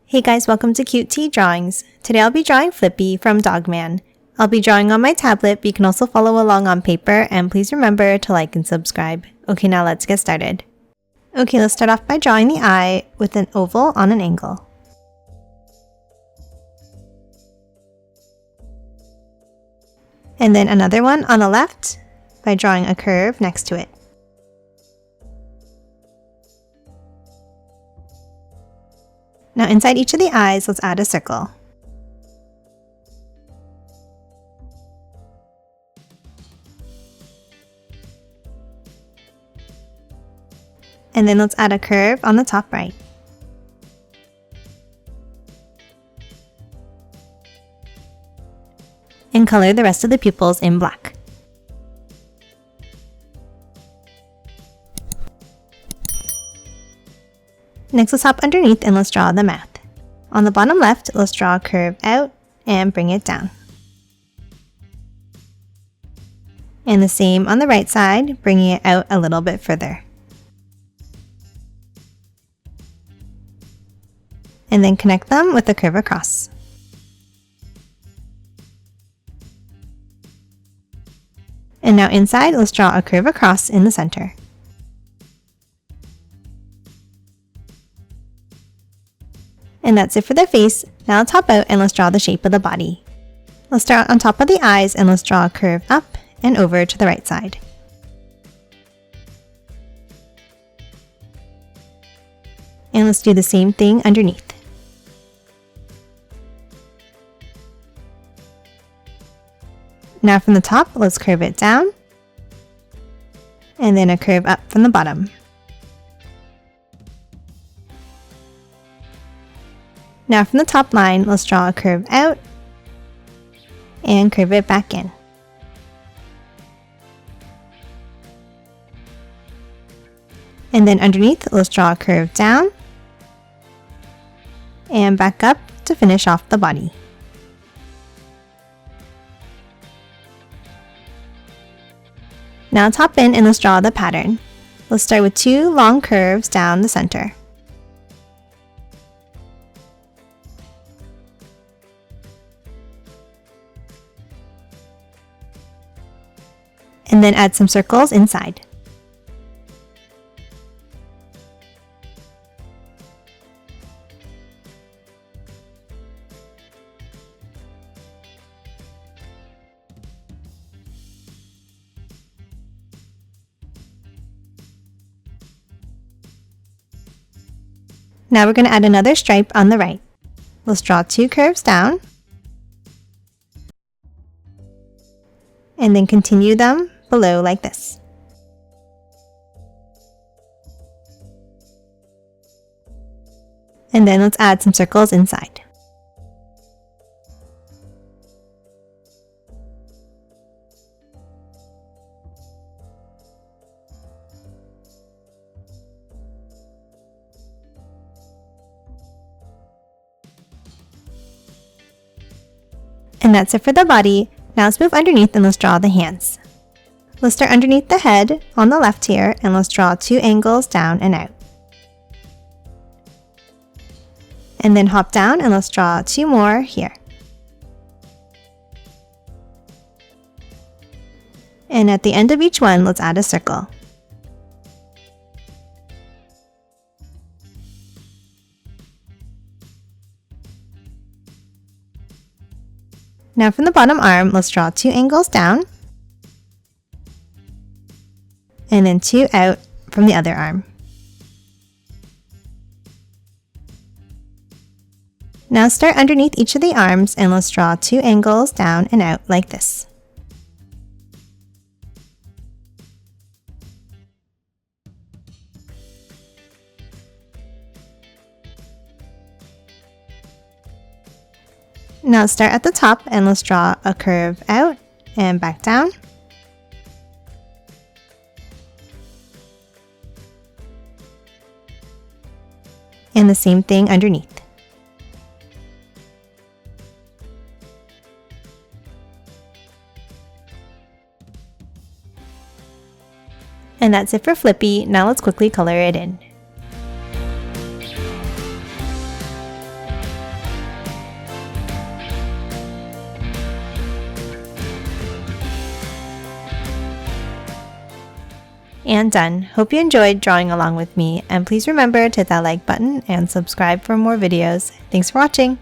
Hey guys, welcome to Cute Tea Drawings. Today I'll be drawing Flippy from Dogman. I'll be drawing on my tablet, but you can also follow along on paper, and please remember to like and subscribe. Okay, now let's get started. Okay, let's start off by drawing the eye with an oval on an angle. And then another one on the left by drawing a curve next to it. Now inside each of the eyes, let's add a circle. And then let's add a curve on the top right. And color the rest of the pupils in black. Next, let's hop underneath and let's draw the mouth. On the bottom left, let's draw a curve out and bring it down. And the same on the right side, bringing it out a little bit further. And then connect them with a curve across. And now inside, let's draw a curve across in the center. And that's it for the face. Now let's hop out and let's draw the shape of the body. Let's start on top of the eyes and let's draw a curve up and over to the right side. And let's do the same thing underneath. Now from the top, let's curve it down. And then a curve up from the bottom. Now from the top line, let's draw a curve out and curve it back in. And then underneath, let's draw a curve down and back up to finish off the body. Now let's hop in and let's draw the pattern. Let's start with two long curves down the center. And then add some circles inside. Now we're going to add another stripe on the right. Let's draw two curves down. And then continue them below like this. And then let's add some circles inside. And that's it for the body. Now let's move underneath and let's draw the hands. Let's start underneath the head on the left here and let's draw two angles down and out. And then hop down and let's draw two more here. And at the end of each one, let's add a circle. Now from the bottom arm, let's draw two angles down. And then two out from the other arm. Now start underneath each of the arms and let's draw two angles down and out like this. Now start at the top and let's draw a curve out and back down. And the same thing underneath. And that's it for Flippy. Now let's quickly color it in. And done. Hope you enjoyed drawing along with me, and please remember to hit that like button and subscribe for more videos. Thanks for watching!